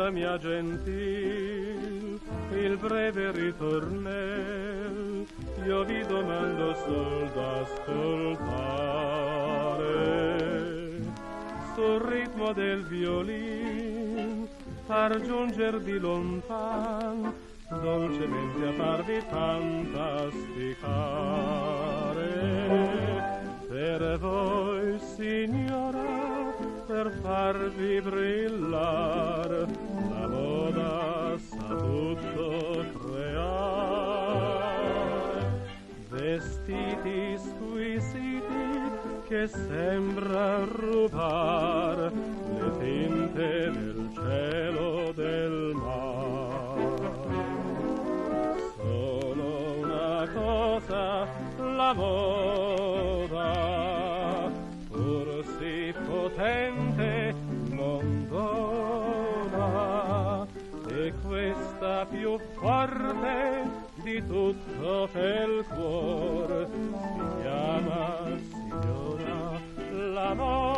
Ascolta mia gentil, il breve ritornel, io vi domando sol d'ascoltare. Sul ritmo del violin, far giunger di lontan, dolcemente a farvi fantasticare. Per voi, signora, per farvi brillar, la moda sa tutto creare. Vestiti squisiti che sembra rubar le tinte del cielo del mare. Sono una cosa, la moda, pur si potente non dona, e questa più forte di tutto quel cuor si chiama, signora, la moda.